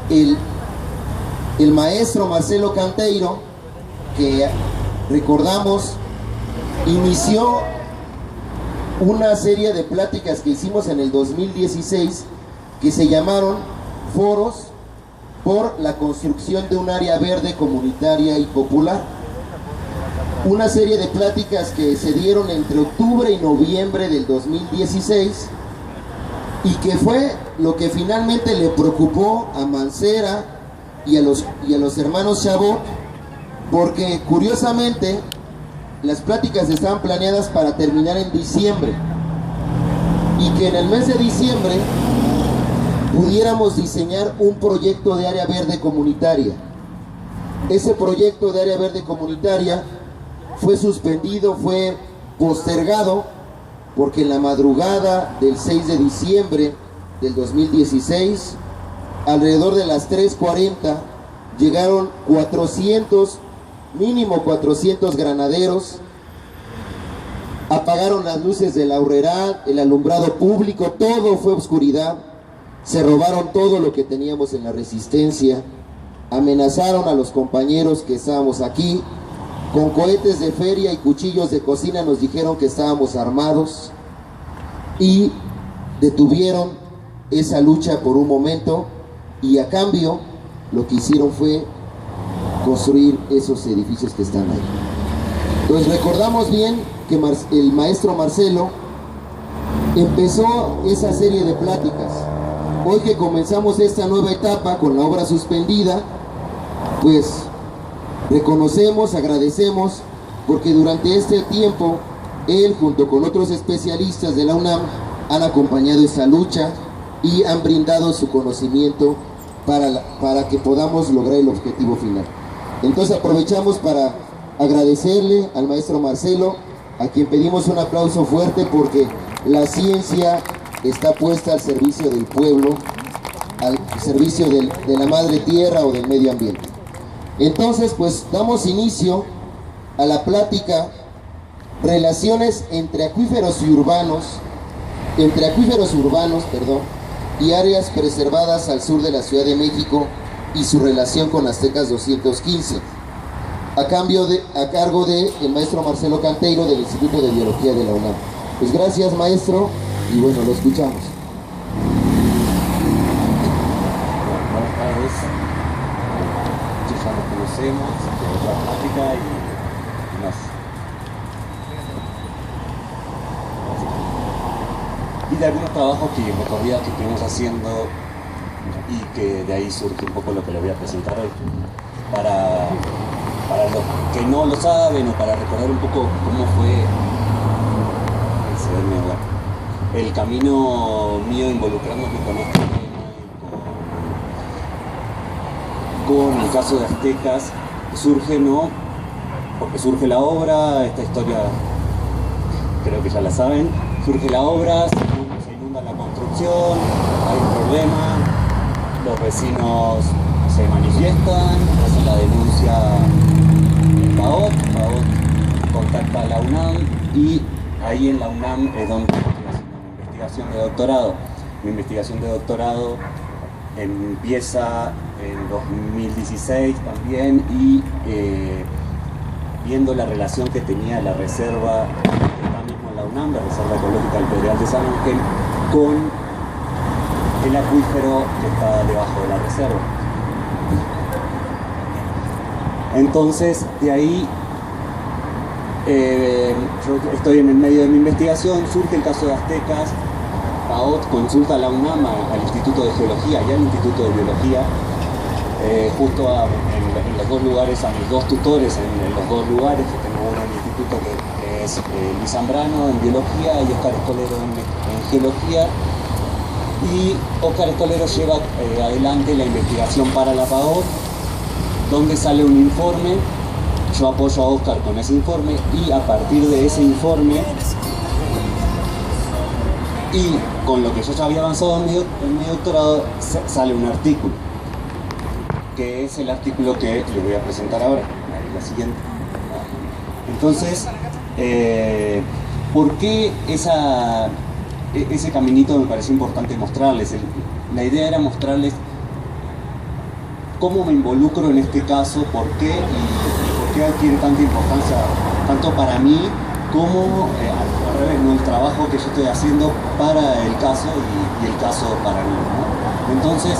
el, el maestro Marcelo Canteiro, que recordamos, inició una serie de pláticas que hicimos en el 2016 que se llamaron Foros por la construcción de un área verde comunitaria y popular. Una serie de pláticas que se dieron entre octubre y noviembre del 2016 y que fue lo que finalmente le preocupó a Mancera y a los hermanos Chabot, porque curiosamente las pláticas estaban planeadas para terminar en diciembre y que en el mes de diciembre pudiéramos diseñar un proyecto de área verde comunitaria. Ese proyecto de área verde comunitaria fue suspendido, fue postergado, porque en la madrugada del 6 de diciembre del 2016, alrededor de las 3:40, llegaron 400, mínimo 400 granaderos, apagaron las luces de la Aurrerá, el alumbrado público, todo fue oscuridad, se robaron todo lo que teníamos en la resistencia, amenazaron a los compañeros que estábamos aquí, con cohetes de feria y cuchillos de cocina nos dijeron que estábamos armados y detuvieron esa lucha por un momento, y a cambio lo que hicieron fue construir esos edificios que están ahí. Entonces recordamos bien que el maestro Marcelo empezó esa serie de pláticas. Hoy que comenzamos esta nueva etapa con la obra suspendida, pues reconocemos, agradecemos, porque durante este tiempo él junto con otros especialistas de la UNAM han acompañado esa lucha y han brindado su conocimiento para que podamos lograr el objetivo final. Entonces aprovechamos para agradecerle al maestro Marcelo, a quien pedimos un aplauso fuerte, porque la ciencia está puesta al servicio del pueblo, al servicio de la madre tierra o del medio ambiente. Entonces, pues damos inicio a la plática Relaciones entre acuíferos urbanos, y áreas preservadas al sur de la Ciudad de México y su relación con Aztecas 215, a cargo de el maestro Marcelo Canteiro del Instituto de Biología de la UNAM. Pues gracias, maestro, y bueno, lo escuchamos. Buenas tardes. Ya nos conocemos, tenemos la plática y más. Y de algunos trabajos que recorridas que estuvimos haciendo y que de ahí surge un poco lo que les voy a presentar hoy. Para los que no lo saben o para recordar un poco cómo fue el camino mío involucrándome con este tema y con el caso de Aztecas, surge, ¿no? Porque surge la obra, esta historia creo que ya la saben, surge la obra, se inunda la construcción, hay un problema, los vecinos se manifiestan, hacen la denuncia en PAOT contacta a la UNAM y ahí en la UNAM es donde estoy haciendo mi investigación de doctorado. Mi investigación de doctorado empieza en 2016 también y viendo la relación que tenía la reserva que está mismo en la UNAM, la Reserva Ecológica del Pedregal de San Ángel, con el acuífero que está debajo de la reserva. Entonces, de ahí yo estoy en el medio de mi investigación, surge el caso de Aztecas, PAOT consulta a la UNAM, al Instituto de Geología y al Instituto de Biología, justo en los dos lugares, a mis dos tutores en los dos lugares, que tengo uno en el instituto que es Luis Zambrano en Biología y Óscar Escolero en Geología, y Óscar Escolero lleva adelante la investigación para la PAOT, donde sale un informe. Yo apoyo a Óscar con ese informe y a partir de ese informe y con lo que yo ya había avanzado en mi doctorado sale un artículo, que es el artículo que les voy a presentar ahora, la siguiente. Entonces, ¿por qué ese caminito me pareció importante mostrarles? La idea era mostrarles cómo me involucro en este caso, por qué y por qué adquiere tanta importancia, tanto para mí como al revés, ¿no? El trabajo que yo estoy haciendo para el caso y el caso para mí, ¿no? Entonces,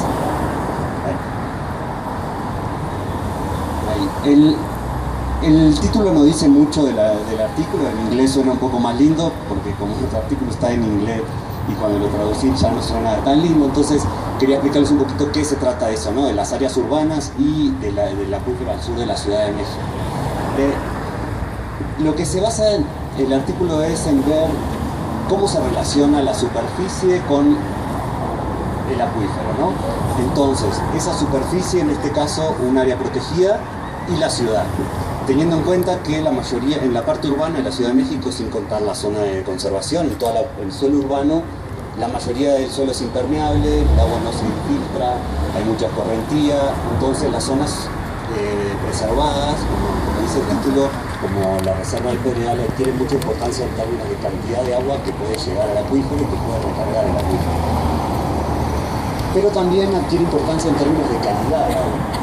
el título no dice mucho del artículo, en inglés suena un poco más lindo, porque como nuestro artículo está en inglés y cuando lo traducí ya no suena tan lindo, entonces quería explicarles un poquito qué se trata de eso, ¿no? De las áreas urbanas y del acuífero al sur de la Ciudad de México. Lo que se basa en el artículo es en ver cómo se relaciona la superficie con el acuífero, ¿no? Entonces, esa superficie, en este caso, un área protegida, y la ciudad, teniendo en cuenta que la mayoría, en la parte urbana de la Ciudad de México, sin contar la zona de conservación, en todo el suelo urbano, la mayoría del suelo es impermeable, el agua no se infiltra, hay mucha escorrentía, entonces las zonas preservadas, como dice el título, como la reserva del Pedregal, adquiere mucha importancia en términos de cantidad de agua que puede llegar al acuífero y que puede recargar el acuífero. Pero también adquiere importancia en términos de calidad del agua.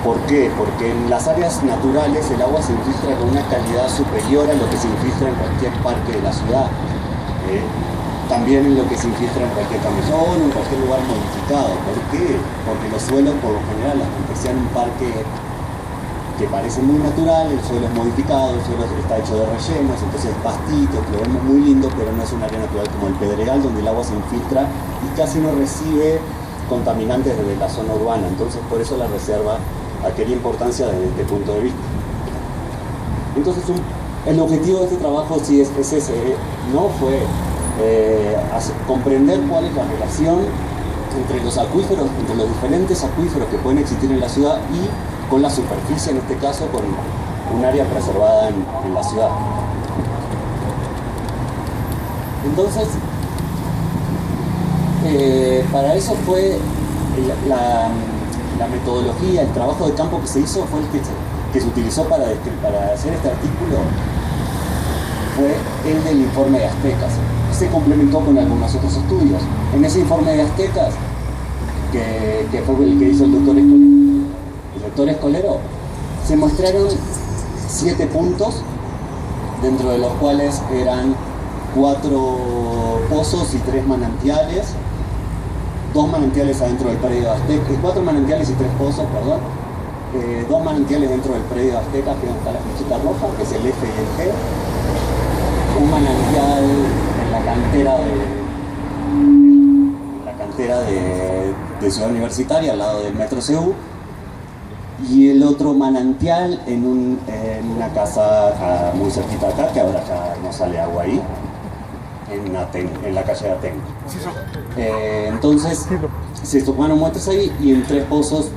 ¿Por qué? Porque en las áreas naturales el agua se infiltra con una calidad superior a lo que se infiltra en cualquier parque de la ciudad. También en lo que se infiltra en cualquier camellón o en cualquier lugar modificado. ¿Por qué? Porque los suelos, por lo general, aunque sean un parque que parece muy natural, el suelo es modificado, el suelo está hecho de rellenos, entonces pastitos, lo vemos muy lindo, pero no es un área natural como el Pedregal, donde el agua se infiltra y casi no recibe contaminantes desde la zona urbana. Entonces, por eso la reserva adquiere importancia desde este punto de vista. Entonces, el objetivo de este trabajo sí es ese, ¿no? Fue comprender cuál es la relación entre los acuíferos, entre los diferentes acuíferos que pueden existir en la ciudad y con la superficie, en este caso con un área preservada en la ciudad. Entonces, para eso fue la metodología, el trabajo de campo que se hizo fue el que se utilizó para hacer este artículo, fue el del informe de Aztecas. Se complementó con algunos otros estudios. En ese informe de Aztecas, que fue el que hizo el doctor Escolero, se mostraron 7 puntos, dentro de los cuales eran 4 pozos y 3 manantiales, 2 manantiales adentro del predio Azteca, 4 manantiales y 3 pozos, perdón, 2 manantiales dentro del predio Azteca, que está la flechita roja, que es el F y el G, un manantial en la cantera de Ciudad Universitaria, al lado del Metro CU, y el otro manantial en una casa muy cerquita acá, que ahora ya no sale agua ahí, en la calle de Atenco. Entonces se tomaron muestras ahí y en 3 pozos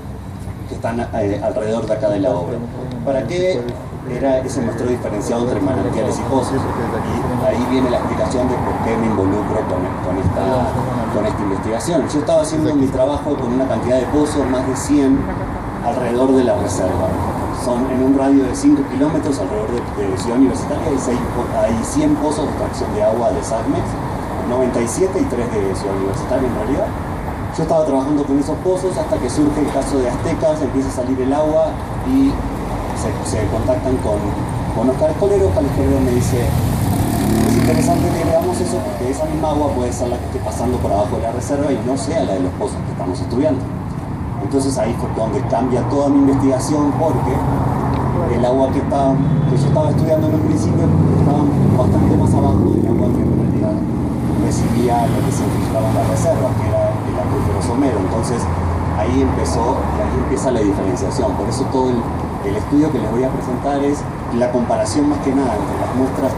que están alrededor de acá de la obra. ¿Para qué era ese muestreo diferenciado entre manantiales y pozos? Y ahí viene la explicación de por qué me involucro con esta investigación. Yo estaba haciendo mi trabajo con una cantidad de pozos, más de 100, alrededor de la reserva. Son en un radio de 5 kilómetros alrededor de Ciudad Universitaria, hay 100 pozos de extracción de agua de SACMEX, 97 y 3 de Ciudad Universitaria en realidad. Yo estaba trabajando con esos pozos hasta que surge el caso de Aztecas, empieza a salir el agua y se contactan con Oscar Escolero. Oscar Escolero me dice: es interesante que veamos eso porque esa misma agua puede ser la que esté pasando por abajo de la reserva y no sea la de los pozos que estamos estudiando. Entonces ahí fue donde cambia toda mi investigación, porque el agua que yo estaba estudiando en un principio estaba bastante más abajo del agua que en realidad recibía lo que se infiltraba en la reserva, que era el acuífero somero. Entonces ahí empieza la diferenciación. Por eso todo el estudio que les voy a presentar es la comparación más que nada entre las muestras,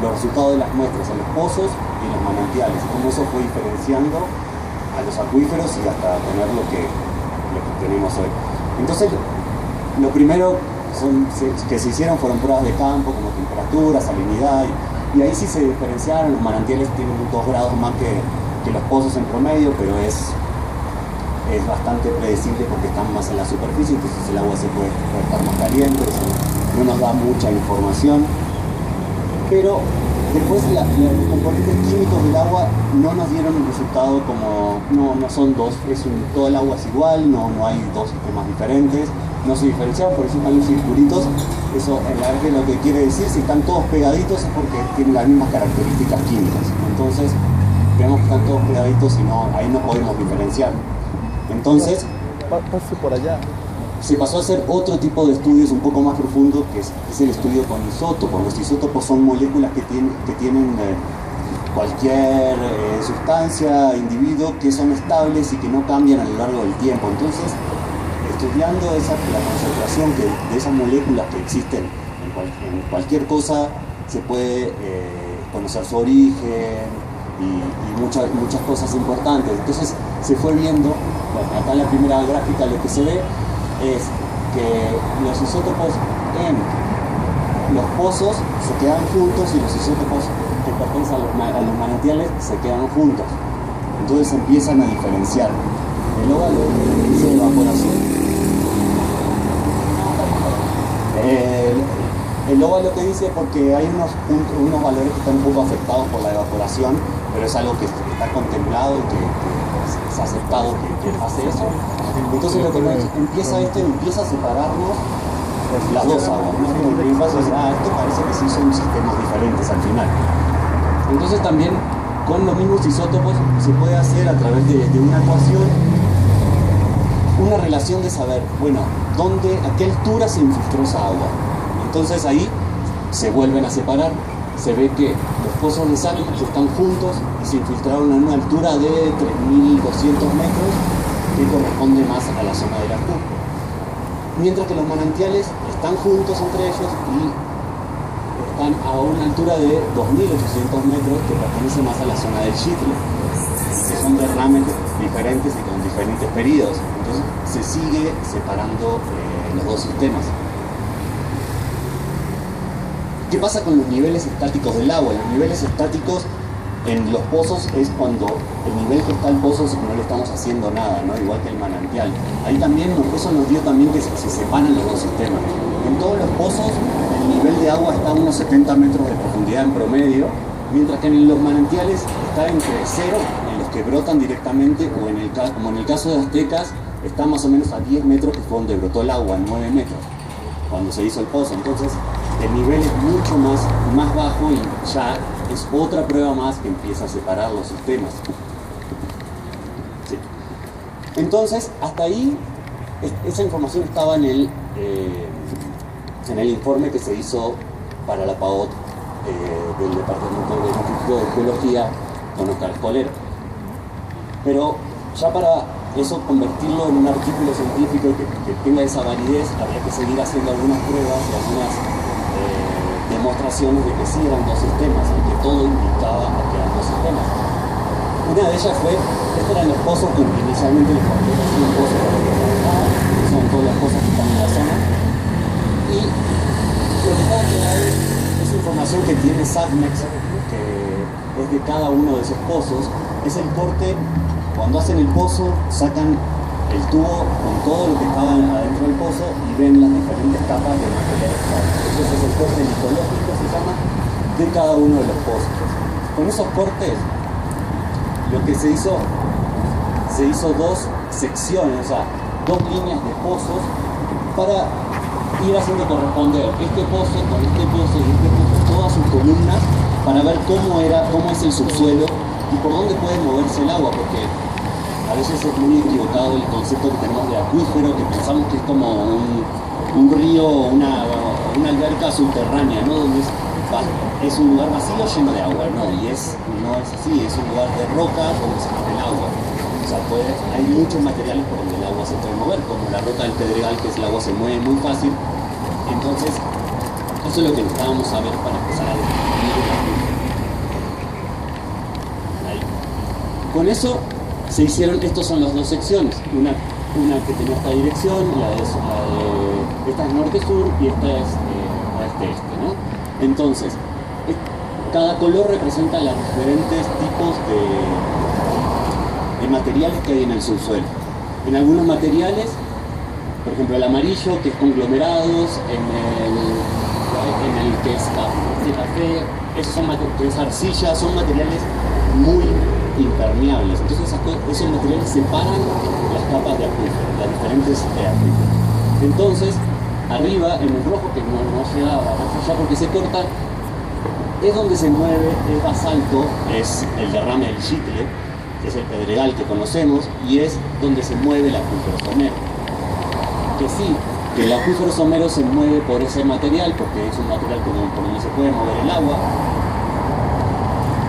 los resultados de las muestras en los pozos y en los manantiales, y cómo eso fue diferenciando a los acuíferos y hasta tener lo que tenemos hoy. Entonces, lo primero que se hicieron fueron pruebas de campo, como temperatura, salinidad, y ahí sí se diferenciaron. Los manantiales tienen 2 grados más que los pozos en promedio, pero es bastante predecible porque están más en la superficie, entonces el agua se puede estar más caliente, no nos da mucha información. Pero Después los componentes químicos del agua no nos dieron un resultado como, no son dos, todo el agua es igual, no hay dos sistemas diferentes, no se diferencian, por eso están los circulitos. Eso en la verdad lo que quiere decir, si están todos pegaditos es porque tienen las mismas características químicas. Entonces vemos que están todos pegaditos y ahí no podemos diferenciar. Entonces pase por allá. Se pasó a hacer otro tipo de estudios un poco más profundo, que es el estudio con isótopos. Los isótopos son moléculas que tienen cualquier sustancia, individuo, que son estables y que no cambian a lo largo del tiempo. Entonces, estudiando la concentración de esas moléculas que existen en cualquier cosa, se puede conocer su origen y muchas cosas importantes. Entonces, se fue viendo, acá en la primera gráfica lo que se ve es que los isótopos en los pozos se quedan juntos y los isótopos que pertenecen a los manantiales se quedan juntos. Entonces se empiezan a diferenciar. El óvalo dice evaporación. El óvalo que dice porque hay unos valores que están un poco afectados por la evaporación, pero es algo que está contemplado y que es aceptado que hace eso. Entonces lo que empieza a separarnos las dos aguas, ¿no? Lo que pasa es, esto parece que sí son sistemas diferentes al final. Entonces también con los mismos isótopos se puede hacer a través de una ecuación una relación de saber, bueno, a qué altura se infiltró esa agua. Entonces ahí se vuelven a separar. Se ve que los pozos de sal están juntos y se infiltraron a una altura de 3.200 metros, que corresponde más a la zona de la Q. Mientras que los manantiales están juntos entre ellos y están a una altura de 2.800 metros, que pertenece más a la zona del Chitle, que son derrames diferentes y con diferentes periodos. Entonces se sigue separando los dos sistemas. ¿Qué pasa con los niveles estáticos del agua? Los niveles estáticos en los pozos es cuando el nivel que está el pozo no le estamos haciendo nada, ¿no? Igual que el manantial. Ahí también eso nos dio también que se separan los dos sistemas. En todos los pozos el nivel de agua está a unos 70 metros de profundidad en promedio, mientras que en los manantiales está entre 0, en los que brotan directamente, o como en el caso de Aztecas, está más o menos a 10 metros, que fue donde brotó el agua, 9 metros, cuando se hizo el pozo. Entonces el nivel es mucho más bajo y ya es otra prueba más que empieza a separar los sistemas. Sí. Entonces, hasta ahí, esa información estaba en el informe que se hizo para la PAOT del Departamento de Instituto de Geología con Oscar Escolero. Pero ya para eso convertirlo en un artículo científico que tenga esa validez, habría que seguir haciendo algunas pruebas y algunas demostraciones de que sí eran dos sistemas, aunque todo indicaba que eran dos sistemas. Una de ellas fue, estos eran los pozos que inicialmente les conté que hacían pozos para que trabajaban, que son todas las cosas que están en la zona. Y lo que está claro es información que tiene SACMEX, que es de cada uno de esos pozos, es el corte. Cuando hacen el pozo, sacan el tubo con todo lo que estaba adentro del pozo y ven las diferentes capas de material. Entonces es el corte litológico, se llama, de cada uno de los pozos. Con esos cortes, lo que se hizo dos secciones, o sea, dos líneas de pozos para ir haciendo corresponder este pozo con este pozo y este pozo, todas sus columnas, para ver cómo es el subsuelo y por dónde puede moverse el agua, porque a veces es muy equivocado el concepto que tenemos de acuífero, que pensamos que es como un río, una alberca subterránea, ¿no? Donde es un lugar vacío lleno de agua, ¿no? Y no es así, es un lugar de roca donde se mueve el agua. O sea, hay muchos materiales por donde el agua se puede mover, como la roca del Pedregal, que el agua se mueve muy fácil. Entonces, eso es lo que necesitábamos saber para empezar a definir el acuífero. Ahí. Con eso se hicieron, estos son las dos secciones, una que tenía esta dirección, esta es norte-sur y esta es oeste-este, ¿no? Entonces, cada color representa los diferentes tipos de materiales que hay en el subsuelo. En algunos materiales, por ejemplo el amarillo, que es conglomerados, en el que es café, que es arcilla, son materiales muy impermeables. Entonces esos materiales separan las capas de acuífero, las diferentes acuíferos. Entonces, arriba, en el rojo, que no llega más allá porque se corta, es donde se mueve el basalto, es el derrame del Chitle, que es el pedregal que conocemos, y es donde se mueve el acuífero somero. Que sí, que el acuífero somero se mueve por ese material, porque es un material por donde se puede mover el agua.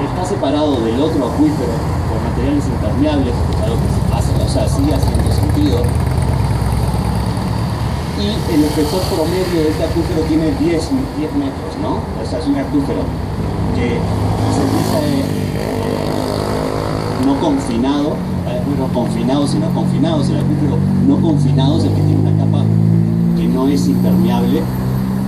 Está separado del otro acuífero por materiales impermeables, que es algo que se hace, o sea, sigue haciendo sentido. Y el espesor promedio de este acuífero tiene 10 metros, ¿no? O sea, es un acuífero que se dice no confinado, no confinado, sino confinado. El acuífero no confinado es el que tiene una capa que no es impermeable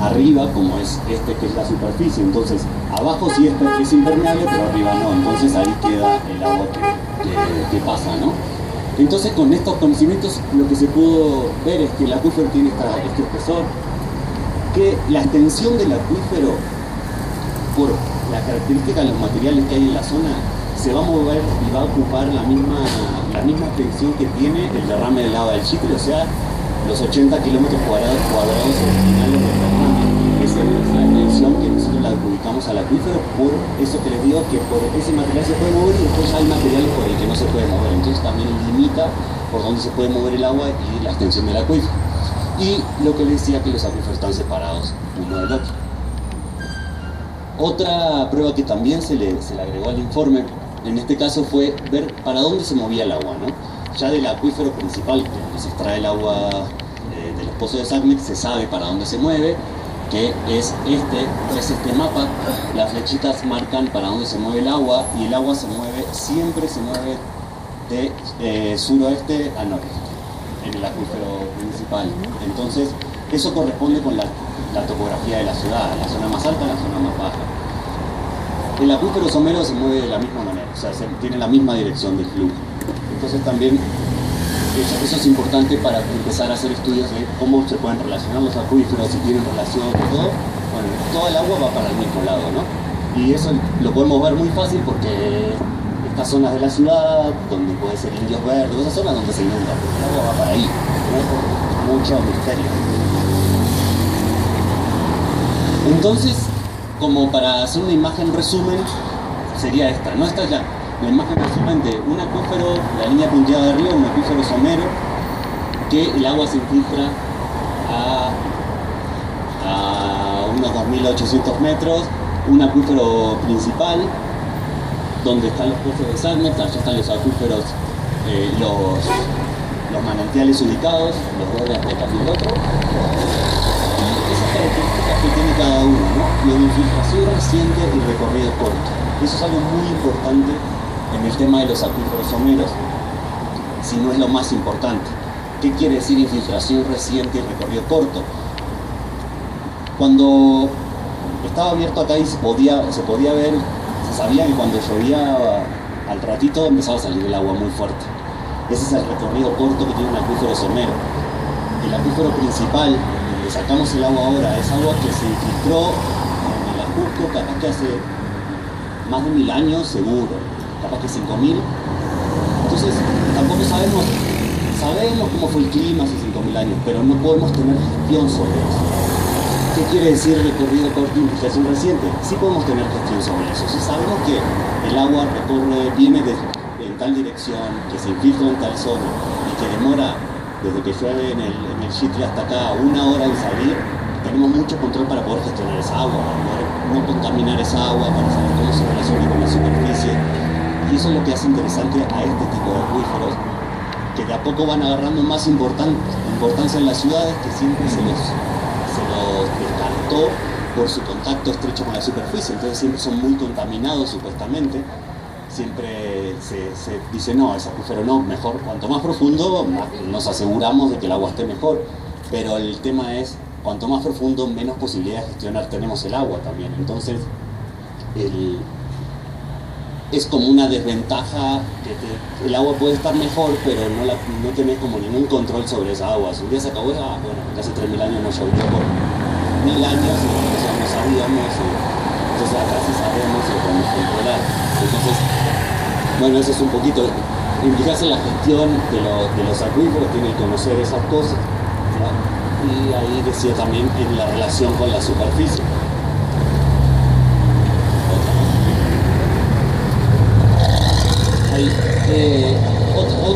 arriba, como es este que es la superficie. Entonces, abajo sí es impermeable, pero arriba no. Entonces ahí queda el agua que pasa, ¿no? Entonces, con estos conocimientos, lo que se pudo ver es que el acuífero tiene este espesor, que la extensión del acuífero, por la característica de los materiales que hay en la zona, se va a mover y va a ocupar la misma extensión que tiene el derrame del agua del Chicle, o sea, los 80 kilómetros cuadrados originales del derrame. Esa es la extensión que nosotros la adjudicamos al acuífero, por eso que les digo que por ese material se puede mover y después hay materiales por el que no se puede mover. Entonces también limita por dónde se puede mover el agua y la extensión del acuífero. Y lo que les decía, que los acuíferos están separados uno del otro. Otra prueba que también se le agregó al informe, en este caso, fue ver para dónde se movía el agua, ¿no? Ya del acuífero principal, donde se extrae el agua de los pozos de Sagmex, se sabe para dónde se mueve, que es este mapa. Las flechitas marcan para dónde se mueve el agua, y el agua siempre se mueve de suroeste a norte en el acuífero principal. Entonces, eso corresponde con la topografía de la ciudad, la zona más alta, la zona más baja. El acuífero somero se mueve de la misma manera, o sea, tiene la misma dirección del flujo. Entonces también eso es importante para empezar a hacer estudios de cómo se pueden relacionar los acuíferos, si tienen relación con todo. Bueno, toda el agua va para el mismo lado, ¿no? Y eso lo podemos ver muy fácil porque estas zonas de la ciudad, donde puede ser Indios Verdes, esas zonas donde se inunda, el agua va para ahí, no es por mucho misterio. Entonces, como para hacer una imagen resumen, sería esta, ¿no? Esta es la imagen resumen de un acuífero, la línea punteada de arriba, un acuífero somero, que el agua se infiltra a unos 2.800 metros, un acuífero principal, donde están los pozos de Sagmex, allá están los acuíferos, los manantiales ubicados, los dos de Aztecas y el otro. Esas características que tiene cada uno, ¿no? Lo de infiltración reciente y recorrido corto. Eso es algo muy importante en el tema de los acuíferos someros, si no es lo más importante. ¿Qué quiere decir infiltración reciente y recorrido corto? Cuando estaba abierto acá y se podía ver, se sabía que cuando llovía al ratito empezaba a salir el agua muy fuerte. Ese es el recorrido corto que tiene un acuífero somero. El acuífero principal, donde sacamos el agua ahora, es agua que se infiltró en el Ajusco, capaz que hace más de 1000 años seguro, capaz que 5000. Entonces tampoco sabemos cómo fue el clima hace 5000 años, pero no podemos tener gestión sobre eso. ¿Qué quiere decir recorrido corto y infiltración reciente? Sí podemos tener gestión sobre eso. Si sabemos que el agua viene en tal dirección, que se infiltra en tal zona y que demora desde que llueve en el Chitle hasta acá 1 hora en salir, tenemos mucho control para poder gestionar esa agua, para poder no contaminar esa agua, para saber cómo se relaciona con la superficie. Y eso es lo que hace interesante a este tipo de acuíferos, que de a poco van agarrando más importancia en las ciudades, que siempre se los descartó por su contacto estrecho con la superficie. Entonces siempre son muy contaminados supuestamente. Siempre se dice, no, ese acuífero no, mejor, cuanto más profundo, nos aseguramos de que el agua esté mejor. Pero el tema es, cuanto más profundo, menos posibilidad de gestionar tenemos el agua también. Entonces, es como una desventaja, que el agua puede estar mejor, pero no tenés como ningún control sobre esa agua. Si un día se acabó, bueno, hace 3000 años no llovió 1000 años y nosotros no sabíamos, entonces acá sí sabemos y lo podemos controlar. Entonces, bueno, eso es un poquito, implicarse en la gestión de los acuíferos, tiene que conocer esas cosas, ¿no? Y ahí decía también en la relación con la superficie.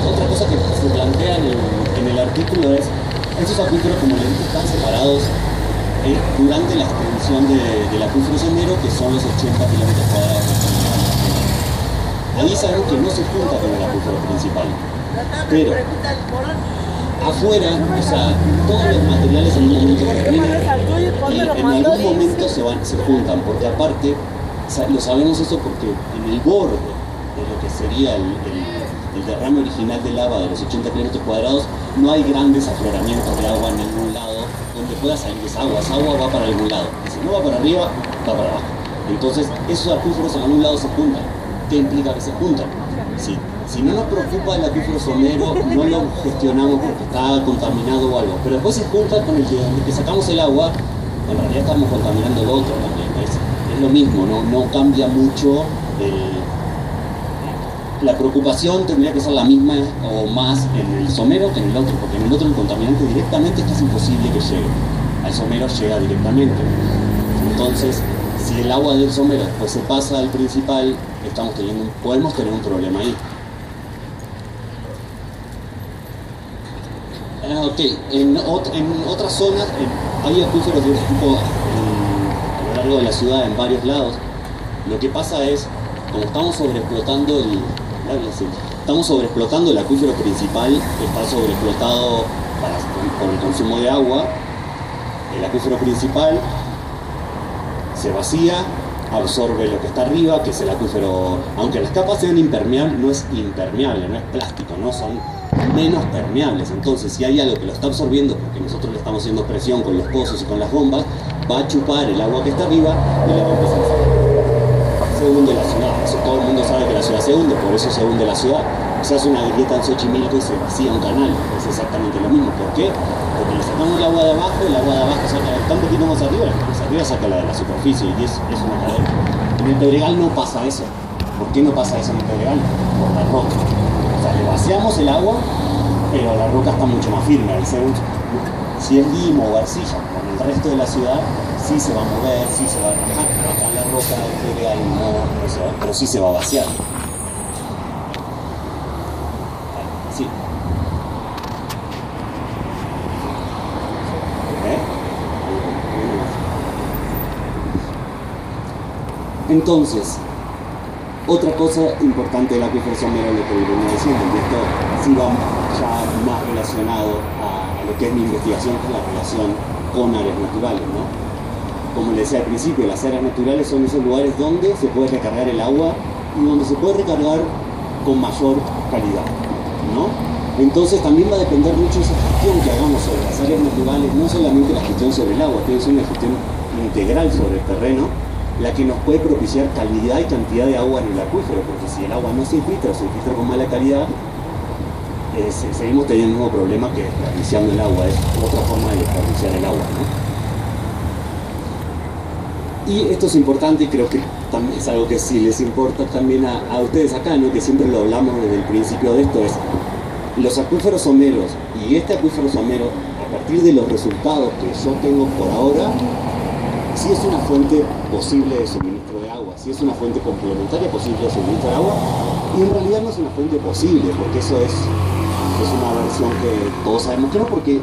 Otra cosa que se plantea en el artículo es, estos acuíferos, como les dije, están separados durante la extensión del acuífero somero, que son los 80 kilómetros cuadrados. Ahí sabemos que no se junta con el acuífero principal, pero afuera, o sea, todos los materiales en un momento terminan y en algún momento se juntan, porque aparte, lo sabemos eso porque en el borde de lo que sería el derrame original de lava de los 80 kilómetros cuadrados, no hay grandes afloramientos de agua en ningún lado donde pueda salir esa agua. Esa agua va para algún lado. Y si no va para arriba, va para abajo. Entonces, esos acuíferos en algún lado se juntan. ¿Qué implica que se juntan? Si no nos preocupa el acuífero somero, no lo gestionamos porque está contaminado o algo. Pero después se junta con el que sacamos el agua, en realidad estamos contaminando el otro también. Es lo mismo, no cambia mucho la preocupación tendría que ser la misma o más en el somero que en el otro, porque en el otro el contaminante directamente es casi imposible que llegue. Al somero llega directamente. Entonces, si el agua del somero después se pasa al principal, podemos tener un problema ahí. Ok, en otras zonas hay acuíferos de este tipo a lo largo de la ciudad, en varios lados. Lo que pasa es, como estamos sobreexplotando el acuífero principal, que está sobreexplotado por el consumo de agua. El acuífero principal se vacía, absorbe lo que está arriba, que es el acuífero, aunque las capas sean impermeables, no es impermeable, no es plástico, no son menos permeables. Entonces, si hay algo que lo está absorbiendo, porque nosotros le estamos haciendo presión con los pozos y con las bombas, va a chupar el agua que está arriba y la va a empezar a salir. Se hunde la ciudad, eso todo el mundo sabe que la ciudad se hunde, por eso se hunde la ciudad. Se hace una grieta en Xochimilco y se vacía un canal, es exactamente lo mismo. ¿Por qué? Porque le sacamos el agua de abajo está un poquito más arriba, saca la de la superficie y es una cadena. En el Pedregal no pasa eso. ¿Por qué no pasa eso en el Pedregal? Por la roca. O sea, le vaciamos el agua, pero la roca está mucho más firme. Si es limo o arcilla, con el resto de la ciudad, sí se va a mover, sí se va a rajar, pero acá en la roca del Pedregal no se va, pero sí se va a vaciar. Sí. Entonces, otra cosa importante del acuífero somero, lo que venía diciendo, y esto sí va ya más relacionado a lo que es mi investigación, que es la relación con áreas naturales, ¿no? Como les decía al principio, las áreas naturales son esos lugares donde se puede recargar el agua y donde se puede recargar con mayor calidad, ¿no? Entonces también va a depender mucho de esa gestión que hagamos sobre las áreas naturales, no solamente la gestión sobre el agua, tiene que ser una gestión integral sobre el terreno, la que nos puede propiciar calidad y cantidad de agua en el acuífero, porque si el agua no se infiltra o se infiltra con mala calidad, seguimos teniendo el mismo problema que desperdiciando el agua, es otra forma de desperdiciar el agua, ¿no? Y esto es importante y creo que también es algo que sí les importa también a ustedes acá, ¿no? Que siempre lo hablamos desde el principio de esto, es los acuíferos someros y este acuífero somero, a partir de los resultados que yo tengo por ahora, sí es una fuente posible de suministro de agua, sí es una fuente complementaria posible de suministro de agua, y en realidad no es una fuente posible, porque eso es una versión que todos sabemos que no, porque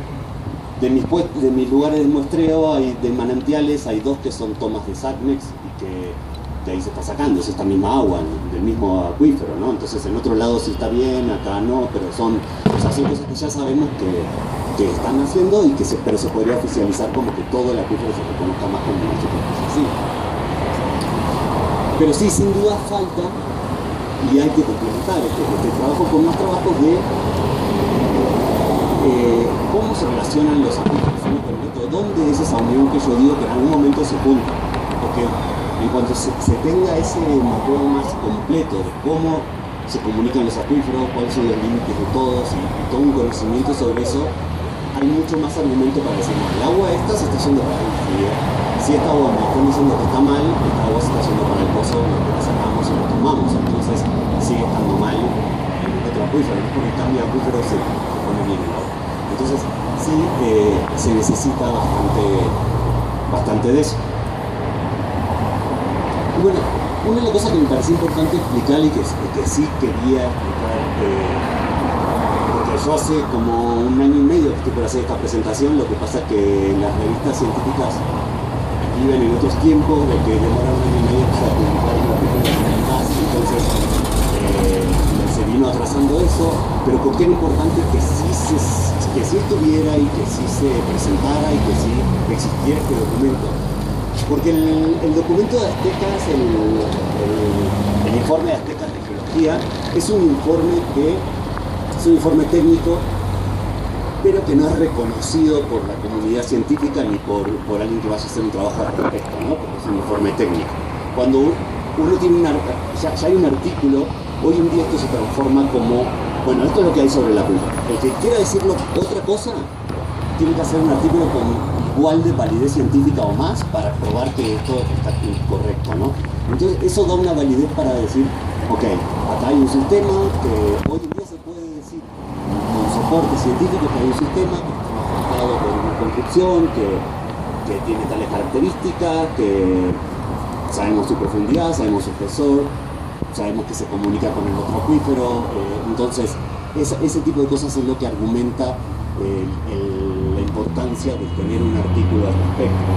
de mis lugares de muestreo, de manantiales, hay dos que son tomas de Satmex y que de ahí se está sacando, es esta misma agua del mismo acuífero, ¿no? Entonces en otro lado sí está bien, acá no, pero son cosas que ya sabemos que están haciendo y pero se podría oficializar como que todo el acuífero se reconozca más como una superficie así. Pero sí, sin duda falta y hay que complementar este trabajo con más trabajos de cómo se relacionan los acuíferos en este momento, dónde es esa unión que yo digo que en algún momento se junta, porque en cuanto se tenga ese mapeo más completo de cómo se comunican los acuíferos, cuáles son los límites de todos y todo un conocimiento sobre eso, hay mucho más argumento para decir, no, el agua esta se está yendo para el río. Si esta agua me están diciendo que está mal, esta agua se está yendo para el pozo, lo que sacamos y lo tomamos. Entonces sigue estando mal el otro acuífero, no es porque cambia acuífero se pone bien el agua. Entonces sí se necesita bastante de eso. Y bueno, una de las cosas que me pareció importante explicar y que sí quería explicar, porque yo hace como 1 año y medio que estoy por hacer esta presentación, lo que pasa es que las revistas científicas viven en otros tiempos, de que demoran 1 año y medio para publicar una película más, entonces se vino atrasando eso, pero porque era importante que sí estuviera y que sí se presentara y que sí existiera este documento. Porque el documento de Aztecas, el informe de Aztecas de Geología, es un informe técnico, pero que no es reconocido por la comunidad científica ni por alguien que vaya a hacer un trabajo al respecto, ¿no? Porque es un informe técnico. Cuando uno tiene ya hay un artículo, hoy en día esto se transforma como, bueno, esto es lo que hay sobre la culpa. El que quiera decirlo otra cosa, tiene que hacer un artículo con igual de validez científica o más para probar que esto está correcto, ¿no? Entonces eso da una validez para decir, ok, acá hay un sistema que hoy en día se puede decir con soporte científico que hay un sistema que está marcado por una construcción, que tiene tales características, que sabemos su profundidad, sabemos su espesor, sabemos que se comunica con el otro acuífero, entonces ese tipo de cosas es lo que argumenta la importancia de tener un artículo al respecto.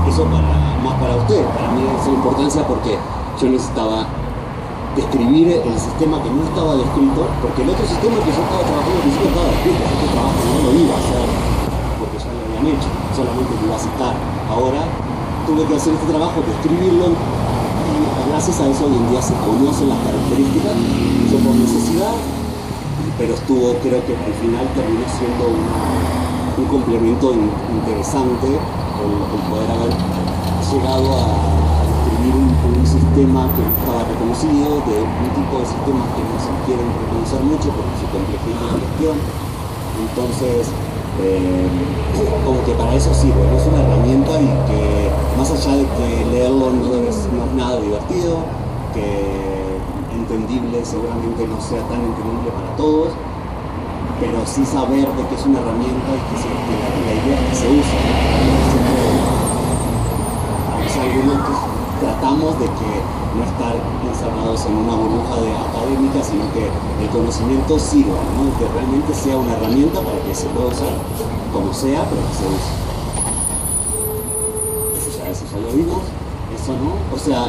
Eso más para usted, para mí es la importancia porque yo necesitaba describir el sistema que no estaba descrito, porque el otro sistema que yo estaba trabajando al principio estaba descrito, este trabajo no lo iba a hacer porque ya lo habían hecho, solamente lo iba a citar. Ahora tuve que hacer este trabajo, describirlo, y gracias a eso hoy en día se conocen las características, yo por necesidad, pero creo que al final terminó siendo un complemento interesante el poder haber llegado a describir un sistema que no estaba reconocido, de un tipo de sistemas que no se quieren reconocer mucho por su complejidad de gestión. Entonces, como que para eso sirve, ¿no? Es una herramienta y que más allá de que leerlo no es nada divertido, que entendible seguramente no sea tan entendible para todos, pero sí saber de que es una herramienta y que la idea es que se usa, algunos tratamos de que no estar encerrados en una burbuja académica, sino que el conocimiento sirva, ¿no? Que realmente sea una herramienta para que se pueda usar como sea, pero que se use. Eso ya lo vimos. Eso no, o sea,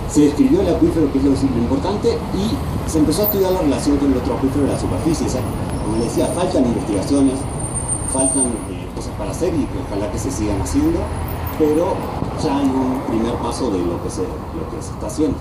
se describió el acuífero, que es lo importante, y se empezó a estudiar la relación con el otro acuífero de la superficie. O sea, como les decía, faltan investigaciones, faltan cosas para hacer y ojalá que se sigan haciendo, pero ya hay un primer paso de lo que se está haciendo.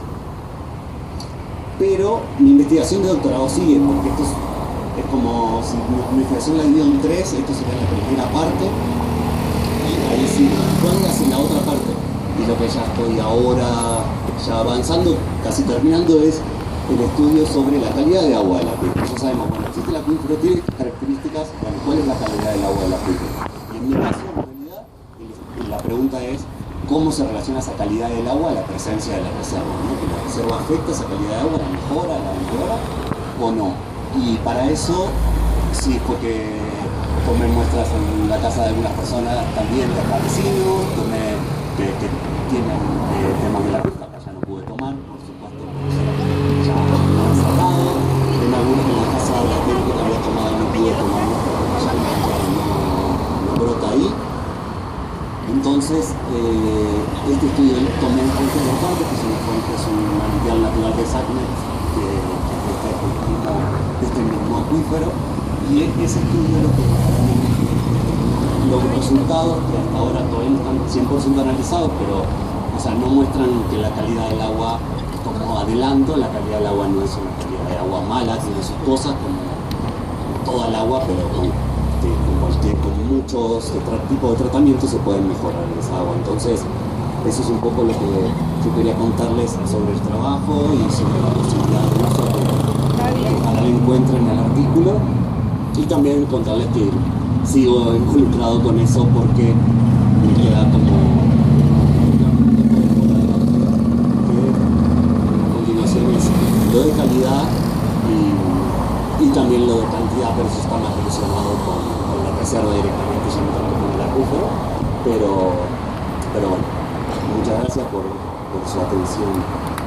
Pero mi investigación de doctorado sigue, porque esto es como si mi investigación la divido en 3, esto sería la primera parte, y ahí sí, ¿cuál es la otra parte? Y lo que ya estoy ahora ya avanzando, casi terminando, es el estudio sobre la calidad de agua del acuífero. Ya sabemos, bueno, existe el acuífero, tiene características, bueno, ¿cuál es la calidad del agua del acuífero? Y en mi caso, en realidad, la pregunta es, ¿cómo se relaciona esa calidad del agua a la presencia de la reserva? ¿No? ¿Que la reserva afecta esa calidad de agua, la mejora, la empeora o no? Y para eso, sí, porque tomé muestras en la casa de algunas personas también de acá vecinos, que tienen temas de la pista, que ya no pude tomar, por supuesto, ya no han sacado. En algunos en la casa de la gente que había tomado no pude tomar porque ya no brota ahí. Entonces, este estudio tomé en cuenta importante, que es un manantial natural de Sacne, que este mismo acuífero, y ese estudio los resultados que hasta ahora todavía no están 100% analizados, pero o sea, no muestran que la calidad del agua, como adelanto, la calidad del agua no es una calidad de agua mala, tiene sus cosas como toda el agua, pero con muchos tipos de tratamientos se pueden mejorar esa agua. Entonces, eso es un poco lo que yo quería contarles sobre el trabajo y sobre la posibilidad de uso que ojalá encuentren en el artículo, y también contarles que sigo involucrado con eso porque me queda como a continuación es lo de calidad y también lo de cantidad, pero eso está más relacionado con la reserva directamente, ya no tanto con el acuífero, pero bueno, muchas gracias por su atención.